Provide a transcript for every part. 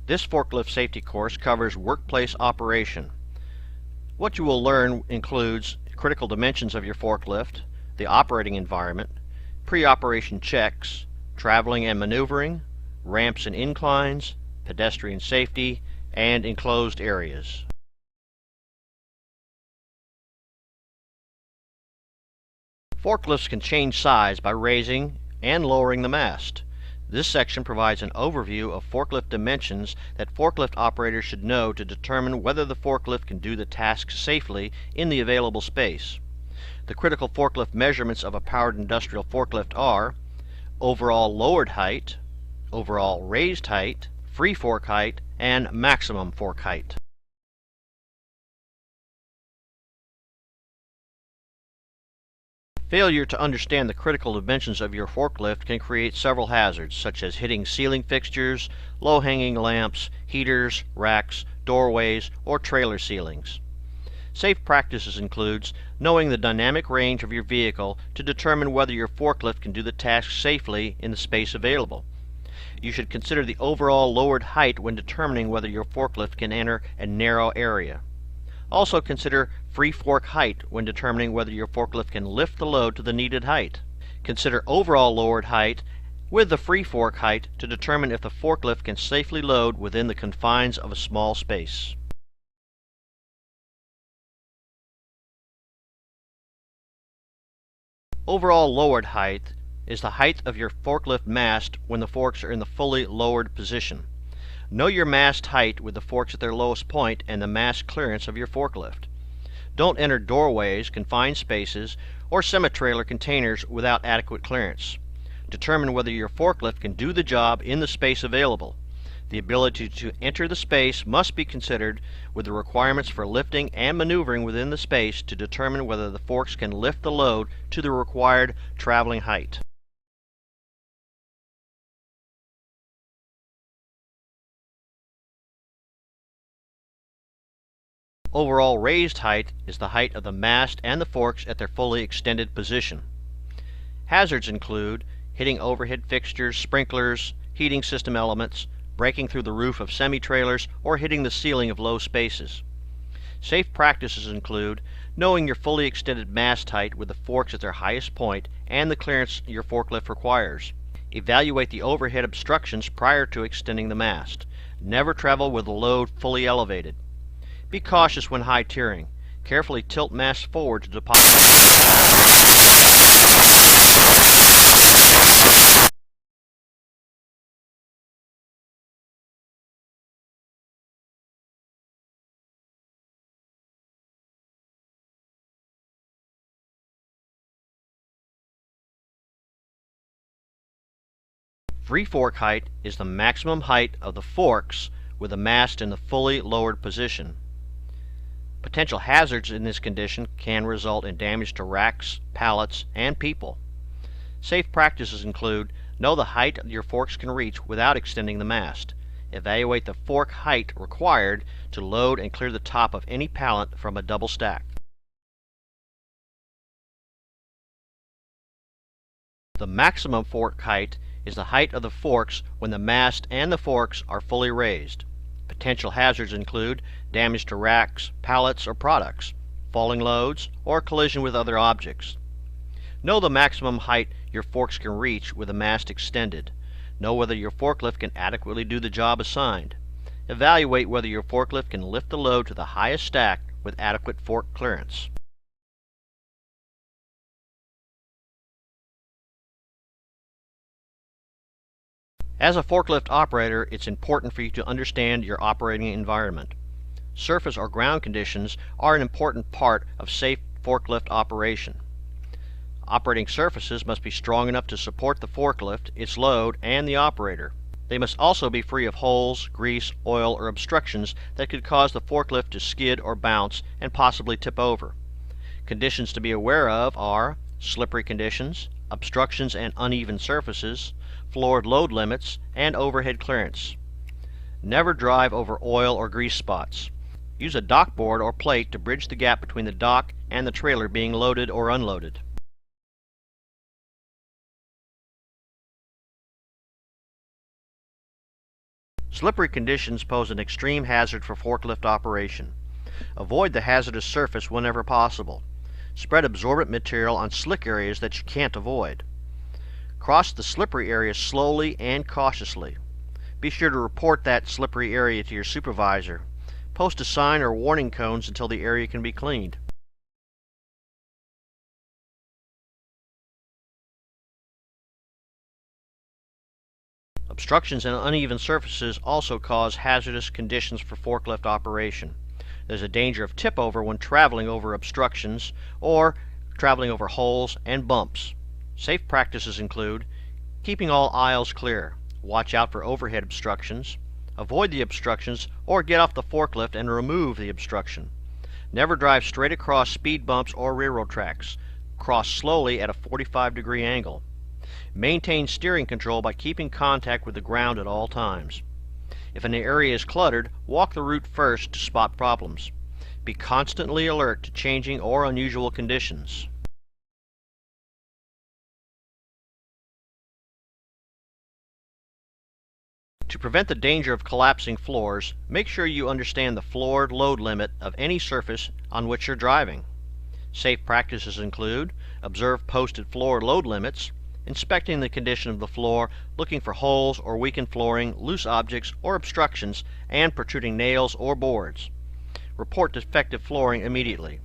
This forklift safety course covers workplace operation. What you will learn includes critical dimensions of your forklift, the operating environment, pre-operation checks, traveling and maneuvering, ramps and inclines, pedestrian safety, and enclosed areas. Forklifts can change size by raising and lowering the mast. This section provides an overview of forklift dimensions that forklift operators should know to determine whether the forklift can do the task safely in the available space. The critical forklift measurements of a powered industrial forklift are overall lowered height, overall raised height, free fork height, and maximum fork height. Failure to understand the critical dimensions of your forklift can create several hazards, such as hitting ceiling fixtures, low-hanging lamps, heaters, racks, doorways, or trailer ceilings. Safe practices includes knowing the dynamic range of your vehicle to determine whether your forklift can do the task safely in the space available. You should consider the overall lowered height when determining whether your forklift can enter a narrow area. Also consider free fork height when determining whether your forklift can lift the load to the needed height. Consider overall lowered height with the free fork height to determine if the forklift can safely load within the confines of a small space. Overall lowered height is the height of your forklift mast when the forks are in the fully lowered position. Know your mast height with the forks at their lowest point and the mast clearance of your forklift. Don't enter doorways, confined spaces, or semi-trailer containers without adequate clearance. Determine whether your forklift can do the job in the space available. The ability to enter the space must be considered with the requirements for lifting and maneuvering within the space to determine whether the forks can lift the load to the required traveling height. Overall raised height is the height of the mast and the forks at their fully extended position. Hazards include hitting overhead fixtures, sprinklers, heating system elements, breaking through the roof of semi-trailers, or hitting the ceiling of low spaces. Safe practices include knowing your fully extended mast height with the forks at their highest point and the clearance your forklift requires. Evaluate the overhead obstructions prior to extending the mast. Never travel with the load fully elevated. Be cautious when high tiering. Carefully tilt mast forward to deposit. Free fork height is the maximum height of the forks with the mast in the fully lowered position. Potential hazards in this condition can result in damage to racks, pallets, and people. Safe practices include know the height your forks can reach without extending the mast. Evaluate the fork height required to load and clear the top of any pallet from a double stack. The maximum fork height is the height of the forks when the mast and the forks are fully raised. Potential hazards include damage to racks, pallets, or products, falling loads, or collision with other objects. Know the maximum height your forks can reach with the mast extended. Know whether your forklift can adequately do the job assigned. Evaluate whether your forklift can lift the load to the highest stack with adequate fork clearance. As a forklift operator, it's important for you to understand your operating environment. Surface or ground conditions are an important part of safe forklift operation. Operating surfaces must be strong enough to support the forklift, its load, and the operator. They must also be free of holes, grease, oil, or obstructions that could cause the forklift to skid or bounce and possibly tip over. Conditions to be aware of are slippery conditions, obstructions and uneven surfaces, floored load limits, and overhead clearance. Never drive over oil or grease spots. Use a dock board or plate to bridge the gap between the dock and the trailer being loaded or unloaded. Slippery conditions pose an extreme hazard for forklift operation. Avoid the hazardous surface whenever possible. Spread absorbent material on slick areas that you can't avoid. Cross the slippery area slowly and cautiously. Be sure to report that slippery area to your supervisor. Post a sign or warning cones until the area can be cleaned. Obstructions and uneven surfaces also cause hazardous conditions for forklift operation. There's a danger of tip over when traveling over obstructions or traveling over holes and bumps. Safe practices include keeping all aisles clear, watch out for overhead obstructions, avoid the obstructions or get off the forklift and remove the obstruction. Never drive straight across speed bumps or railroad tracks. Cross slowly at a 45-degree angle. Maintain steering control by keeping contact with the ground at all times. If an area is cluttered, walk the route first to spot problems. Be constantly alert to changing or unusual conditions. To prevent the danger of collapsing floors, make sure you understand the floor load limit of any surface on which you're driving. Safe practices include observe posted floor load limits, inspecting the condition of the floor, looking for holes or weakened flooring, loose objects or obstructions, and protruding nails or boards. Report defective flooring immediately.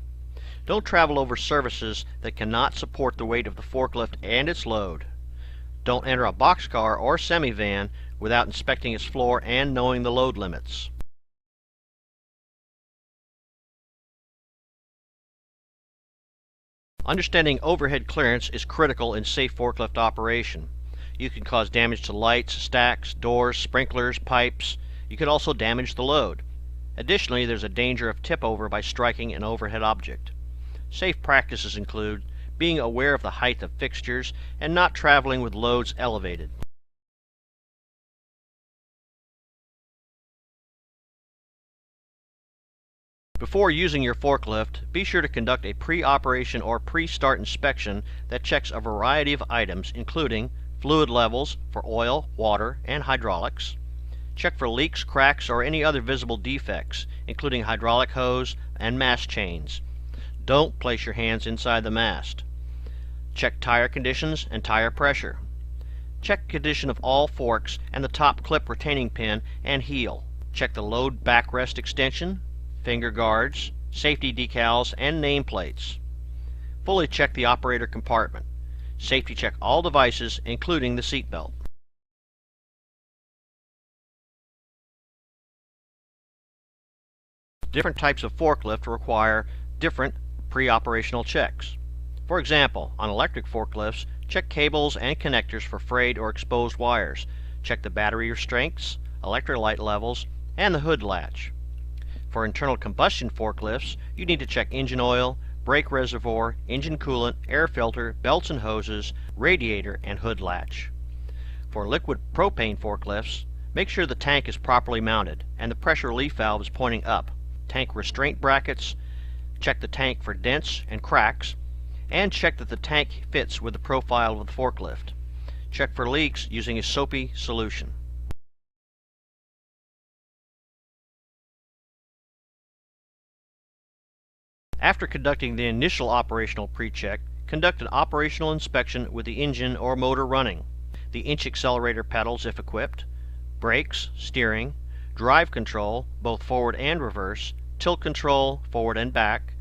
Don't travel over surfaces that cannot support the weight of the forklift and its load. Don't enter a boxcar or semi-van without inspecting its floor and knowing the load limits. Understanding overhead clearance is critical in safe forklift operation. You can cause damage to lights, stacks, doors, sprinklers, pipes. You could also damage the load. Additionally, there's a danger of tip over by striking an overhead object. Safe practices include being aware of the height of fixtures and not traveling with loads elevated. Before using your forklift, be sure to conduct a pre-operation or pre-start inspection that checks a variety of items, including fluid levels for oil, water, and hydraulics. Check for leaks, cracks, or any other visible defects, including hydraulic hose and mast chains. Don't place your hands inside the mast. Check tire conditions and tire pressure. Check condition of all forks and the top clip retaining pin and heel. Check the load backrest extension, finger guards, safety decals, and nameplates. Fully check the operator compartment. Safety check all devices, including the seat belt. Different types of forklift require different pre-operational checks. For example, on electric forklifts, check cables and connectors for frayed or exposed wires. Check the battery restraints, electrolyte levels, and the hood latch. For internal combustion forklifts, you need to check engine oil, brake reservoir, engine coolant, air filter, belts and hoses, radiator, and hood latch. For liquid propane forklifts, make sure the tank is properly mounted and the pressure relief valve is pointing up. Tank restraint brackets, check the tank for dents and cracks, and check that the tank fits with the profile of the forklift. Check for leaks using a soapy solution. After conducting the initial operational pre-check, conduct an operational inspection with the engine or motor running, the inch accelerator pedals if equipped, brakes, steering, drive control, both forward and reverse, tilt control, forward and back,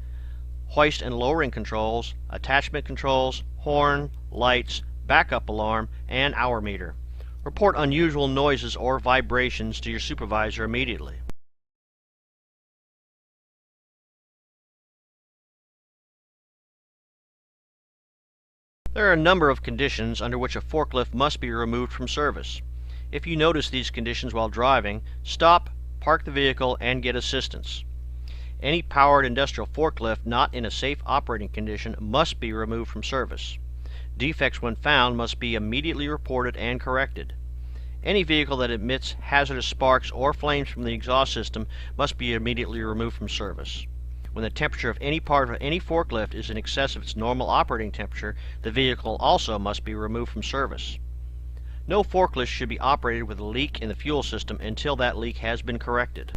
hoist and lowering controls, attachment controls, horn, lights, backup alarm, and hour meter. Report unusual noises or vibrations to your supervisor immediately. There are a number of conditions under which a forklift must be removed from service. If you notice these conditions while driving, stop, park the vehicle, and get assistance. Any powered industrial forklift not in a safe operating condition must be removed from service. Defects when found must be immediately reported and corrected. Any vehicle that emits hazardous sparks or flames from the exhaust system must be immediately removed from service. When the temperature of any part of any forklift is in excess of its normal operating temperature, the vehicle also must be removed from service. No forklift should be operated with a leak in the fuel system until that leak has been corrected.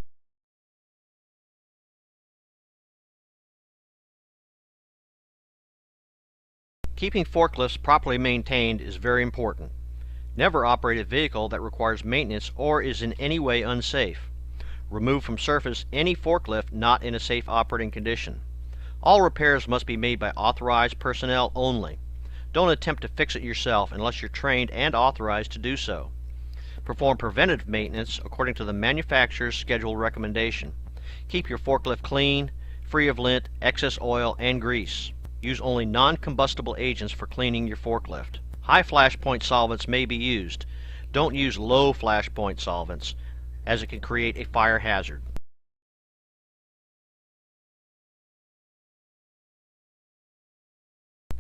Keeping forklifts properly maintained is very important. Never operate a vehicle that requires maintenance or is in any way unsafe. Remove from surface any forklift not in a safe operating condition. All repairs must be made by authorized personnel only. Don't attempt to fix it yourself unless you're trained and authorized to do so. Perform preventive maintenance according to the manufacturer's scheduled recommendation. Keep your forklift clean, free of lint, excess oil, and grease. Use only non-combustible agents for cleaning your forklift. High flash point solvents may be used. Don't use low flash point solvents, as it can create a fire hazard.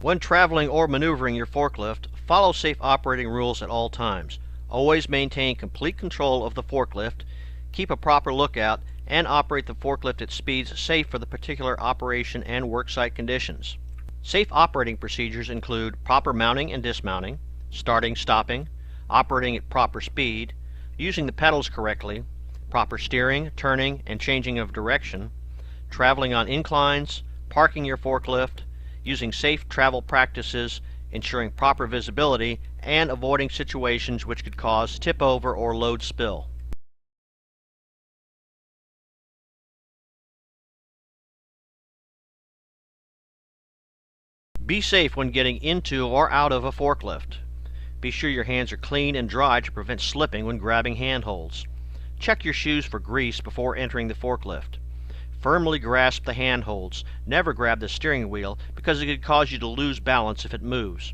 When traveling or maneuvering your forklift, follow safe operating rules at all times. Always maintain complete control of the forklift, keep a proper lookout, and operate the forklift at speeds safe for the particular operation and worksite conditions. Safe operating procedures include proper mounting and dismounting, starting, stopping, operating at proper speed, using the pedals correctly, proper steering, turning, and changing of direction, traveling on inclines, parking your forklift, using safe travel practices, ensuring proper visibility, and avoiding situations which could cause tip over or load spill. Be safe when getting into or out of a forklift. Be sure your hands are clean and dry to prevent slipping when grabbing handholds. Check your shoes for grease before entering the forklift. Firmly grasp the handholds. Never grab the steering wheel because it could cause you to lose balance if it moves.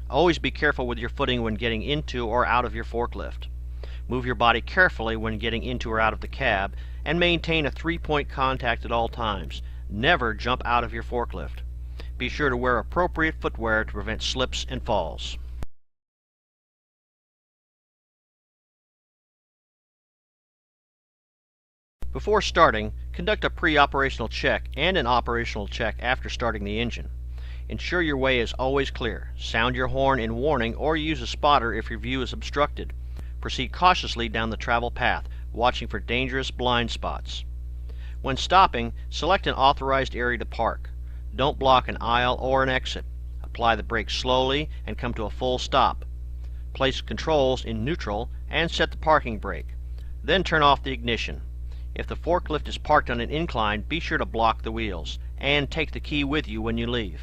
Always be careful with your footing when getting into or out of your forklift. Move your body carefully when getting into or out of the cab, and maintain a 3-point contact at all times. Never jump out of your forklift. Be sure to wear appropriate footwear to prevent slips and falls. Before starting, conduct a pre-operational check and an operational check after starting the engine. Ensure your way is always clear. Sound your horn in warning or use a spotter if your view is obstructed. Proceed cautiously down the travel path, watching for dangerous blind spots. When stopping, select an authorized area to park. Don't block an aisle or an exit. Apply the brakes slowly and come to a full stop. Place controls in neutral and set the parking brake. Then turn off the ignition. If the forklift is parked on an incline, be sure to block the wheels and take the key with you when you leave.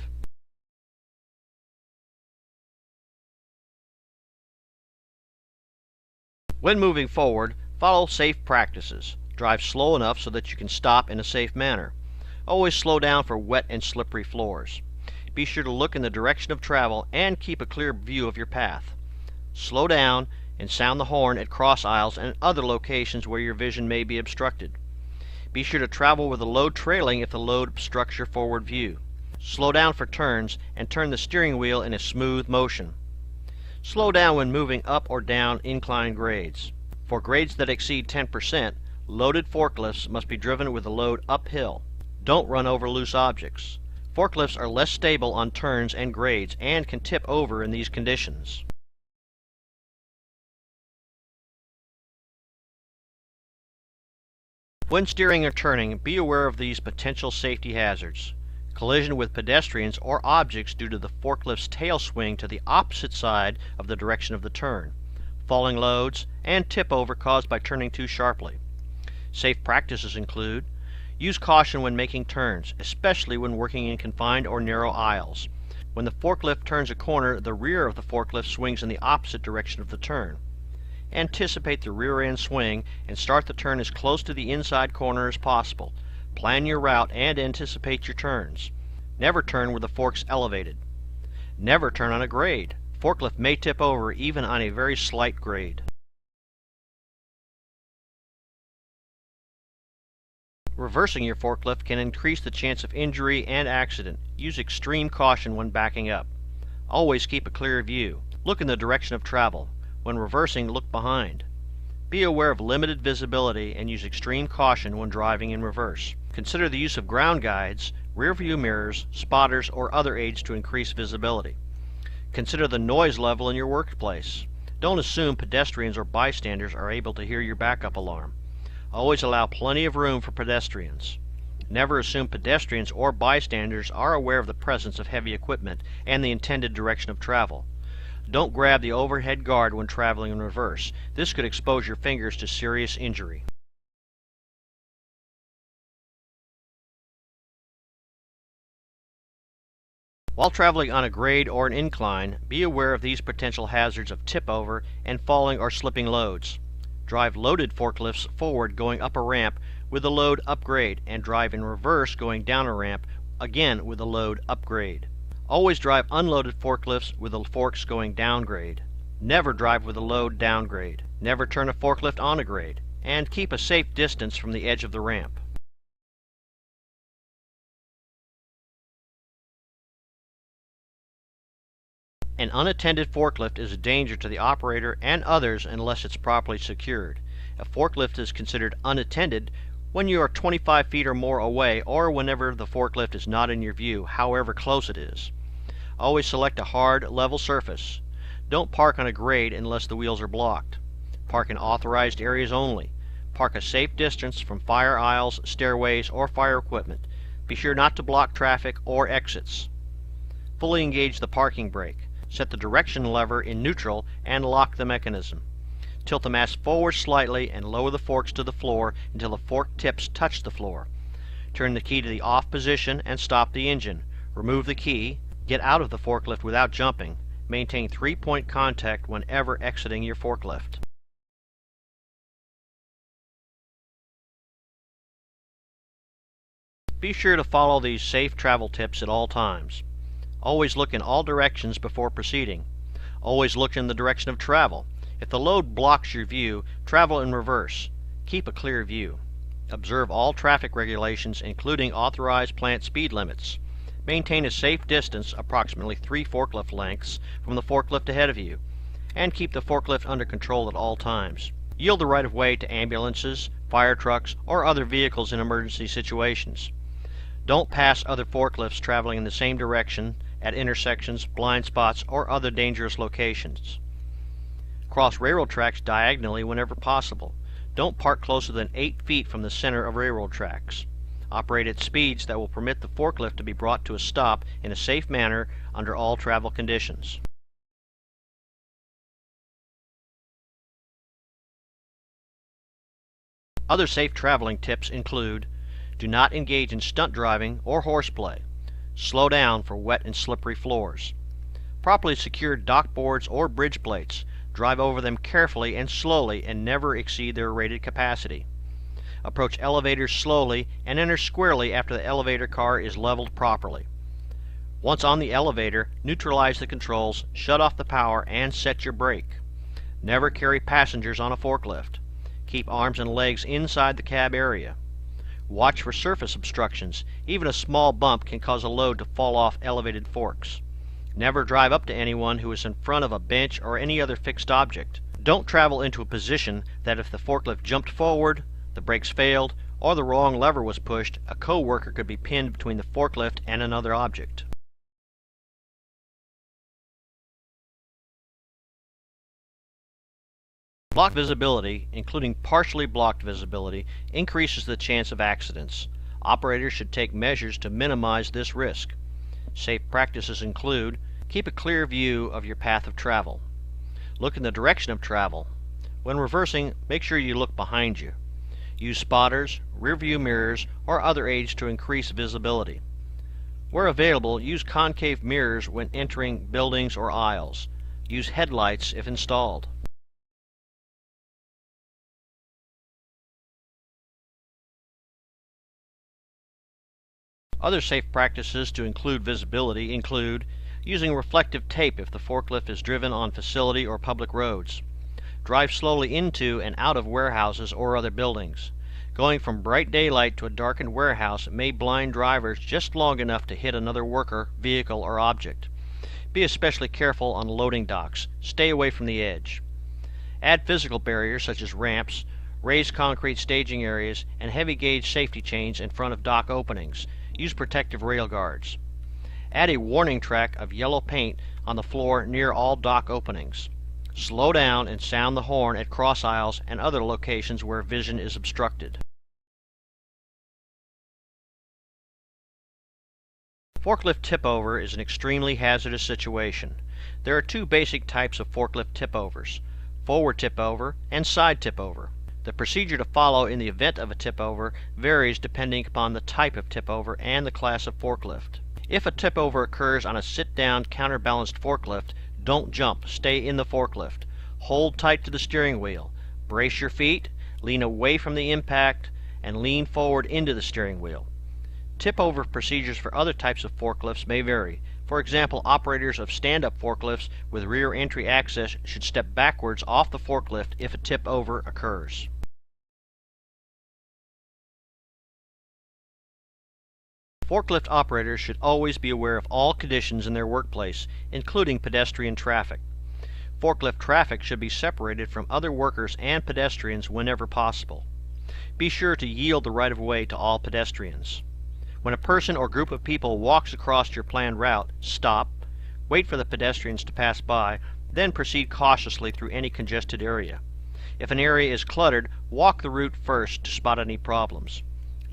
When moving forward, follow safe practices. Drive slow enough so that you can stop in a safe manner. Always slow down for wet and slippery floors. Be sure to look in the direction of travel and keep a clear view of your path. Slow down and sound the horn at cross aisles and other locations where your vision may be obstructed. Be sure to travel with the load trailing if the load obstructs your forward view. Slow down for turns and turn the steering wheel in a smooth motion. Slow down when moving up or down incline grades. For grades that exceed 10%, loaded forklifts must be driven with the load uphill. Don't run over loose objects. Forklifts are less stable on turns and grades and can tip over in these conditions. When steering or turning, be aware of these potential safety hazards. Collision with pedestrians or objects due to the forklift's tail swing to the opposite side of the direction of the turn, falling loads, and tip over caused by turning too sharply. Safe practices include: use caution when making turns, especially when working in confined or narrow aisles. When the forklift turns a corner, the rear of the forklift swings in the opposite direction of the turn. Anticipate the rear end swing and start the turn as close to the inside corner as possible. Plan your route and anticipate your turns. Never turn with the forks elevated. Never turn on a grade. Forklift may tip over even on a very slight grade. Reversing your forklift can increase the chance of injury and accident. Use extreme caution when backing up. Always keep a clear view. Look in the direction of travel. When reversing, look behind. Be aware of limited visibility and use extreme caution when driving in reverse. Consider the use of ground guides, rear view mirrors, spotters, or other aids to increase visibility. Consider the noise level in your workplace. Don't assume pedestrians or bystanders are able to hear your backup alarm. Always allow plenty of room for pedestrians. Never assume pedestrians or bystanders are aware of the presence of heavy equipment and the intended direction of travel. Don't grab the overhead guard when traveling in reverse. This could expose your fingers to serious injury. While traveling on a grade or an incline, be aware of these potential hazards of tip over and falling or slipping loads. Drive loaded forklifts forward going up a ramp with the load upgrade, and drive in reverse going down a ramp, again with the load upgrade. Always drive unloaded forklifts with the forks going downgrade. Never drive with the load downgrade. Never turn a forklift on a grade, and keep a safe distance from the edge of the ramp. An unattended forklift is a danger to the operator and others unless it's properly secured. A forklift is considered unattended when you are 25 feet or more away, or whenever the forklift is not in your view, however close it is. Always select a hard, level surface. Don't park on a grade unless the wheels are blocked. Park in authorized areas only. Park a safe distance from fire aisles, stairways, or fire equipment. Be sure not to block traffic or exits. Fully engage the parking brake. Set the direction lever in neutral and lock the mechanism. Tilt the mast forward slightly and lower the forks to the floor until the fork tips touch the floor. Turn the key to the off position and stop the engine. Remove the key. Get out of the forklift without jumping. Maintain 3-point contact whenever exiting your forklift. Be sure to follow these safe travel tips at all times. Always look in all directions before proceeding. Always look in the direction of travel. If the load blocks your view, travel in reverse. Keep a clear view. Observe all traffic regulations, including authorized plant speed limits. Maintain a safe distance, approximately 3 forklift lengths, from the forklift ahead of you, and keep the forklift under control at all times. Yield the right of way to ambulances, fire trucks, or other vehicles in emergency situations. Don't pass other forklifts traveling in the same direction at intersections, blind spots, or other dangerous locations. Cross railroad tracks diagonally whenever possible. Don't park closer than 8 feet from the center of railroad tracks. Operate at speeds that will permit the forklift to be brought to a stop in a safe manner under all travel conditions. Other safe traveling tips include: do not engage in stunt driving or horseplay. Slow down for wet and slippery floors. Properly secured dock boards or bridge plates. Drive over them carefully and slowly and never exceed their rated capacity. Approach elevators slowly and enter squarely after the elevator car is leveled properly. Once on the elevator, neutralize the controls, shut off the power, and set your brake. Never carry passengers on a forklift. Keep arms and legs inside the cab area. Watch for surface obstructions. Even a small bump can cause a load to fall off elevated forks. Never drive up to anyone who is in front of a bench or any other fixed object. Don't travel into a position that if the forklift jumped forward, the brakes failed, or the wrong lever was pushed, a co-worker could be pinned between the forklift and another object. Blocked visibility, including partially blocked visibility, increases the chance of accidents. Operators should take measures to minimize this risk. Safe practices include: keep a clear view of your path of travel. Look in the direction of travel. When reversing, make sure you look behind you. Use spotters, rear view mirrors, or other aids to increase visibility. Where available, use concave mirrors when entering buildings or aisles. Use headlights if installed. Other safe practices to include visibility include: using reflective tape if the forklift is driven on facility or public roads. Drive slowly into and out of warehouses or other buildings. Going from bright daylight to a darkened warehouse may blind drivers just long enough to hit another worker, vehicle, or object. Be especially careful on loading docks. Stay away from the edge. Add physical barriers such as ramps, raised concrete staging areas, and heavy gauge safety chains in front of dock openings. Use protective rail guards. Add a warning track of yellow paint on the floor near all dock openings. Slow down and sound the horn at cross aisles and other locations where vision is obstructed. Forklift tip-over is an extremely hazardous situation. There are two basic types of forklift tip-overs: forward tip-over and side tip-over. The procedure to follow in the event of a tip-over varies depending upon the type of tip-over and the class of forklift. If a tip-over occurs on a sit-down counterbalanced forklift, don't jump. Stay in the forklift. Hold tight to the steering wheel. Brace your feet, lean away from the impact, and lean forward into the steering wheel. Tip-over procedures for other types of forklifts may vary. For example, operators of stand-up forklifts with rear entry access should step backwards off the forklift if a tip-over occurs. Forklift operators should always be aware of all conditions in their workplace, including pedestrian traffic. Forklift traffic should be separated from other workers and pedestrians whenever possible. Be sure to yield the right-of-way to all pedestrians. When a person or group of people walks across your planned route, stop, wait for the pedestrians to pass by, then proceed cautiously through any congested area. If an area is cluttered, walk the route first to spot any problems.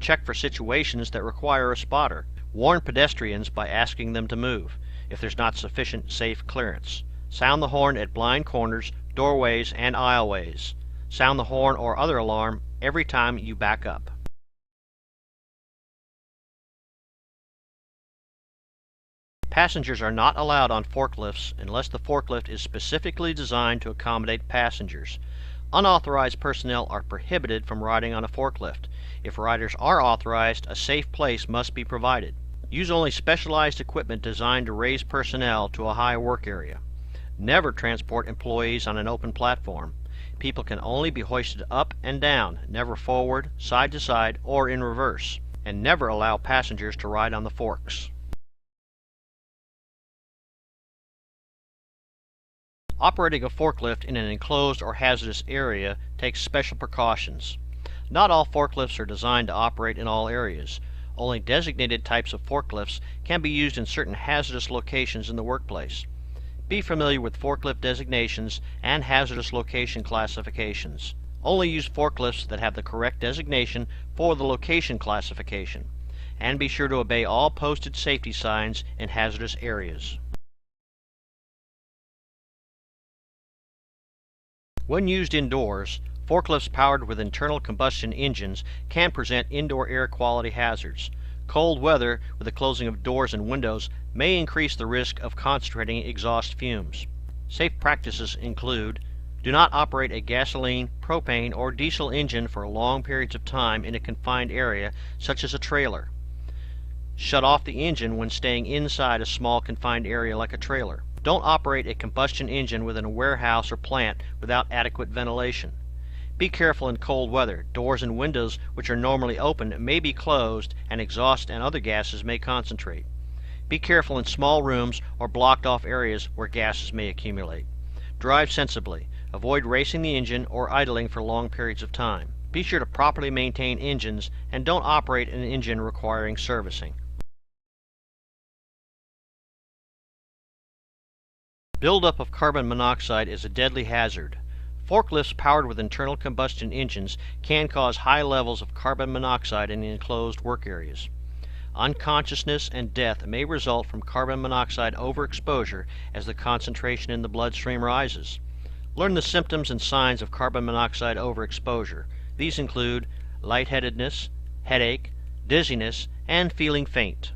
Check for situations that require a spotter. Warn pedestrians by asking them to move if there's not sufficient safe clearance. Sound the horn at blind corners, doorways, and aisleways. Sound the horn or other alarm every time you back up. Passengers are not allowed on forklifts unless the forklift is specifically designed to accommodate passengers. Unauthorized personnel are prohibited from riding on a forklift. If riders are authorized, a safe place must be provided. Use only specialized equipment designed to raise personnel to a high work area. Never transport employees on an open platform. People can only be hoisted up and down, never forward, side to side, or in reverse. And never allow passengers to ride on the forks. Operating a forklift in an enclosed or hazardous area takes special precautions. Not all forklifts are designed to operate in all areas. Only designated types of forklifts can be used in certain hazardous locations in the workplace. Be familiar with forklift designations and hazardous location classifications. Only use forklifts that have the correct designation for the location classification. And be sure to obey all posted safety signs in hazardous areas. When used indoors, forklifts powered with internal combustion engines can present indoor air quality hazards. Cold weather with the closing of doors and windows may increase the risk of concentrating exhaust fumes. Safe practices include: do not operate a gasoline, propane, or diesel engine for long periods of time in a confined area such as a trailer. Shut off the engine when staying inside a small confined area like a trailer. Don't operate a combustion engine within a warehouse or plant without adequate ventilation. Be careful in cold weather. Doors and windows which are normally open may be closed, and exhaust and other gases may concentrate. Be careful in small rooms or blocked off areas where gases may accumulate. Drive sensibly. Avoid racing the engine or idling for long periods of time. Be sure to properly maintain engines and don't operate an engine requiring servicing. Buildup of carbon monoxide is a deadly hazard. Forklifts powered with internal combustion engines can cause high levels of carbon monoxide in enclosed work areas. Unconsciousness and death may result from carbon monoxide overexposure as the concentration in the bloodstream rises. Learn the symptoms and signs of carbon monoxide overexposure. These include lightheadedness, headache, dizziness, and feeling faint.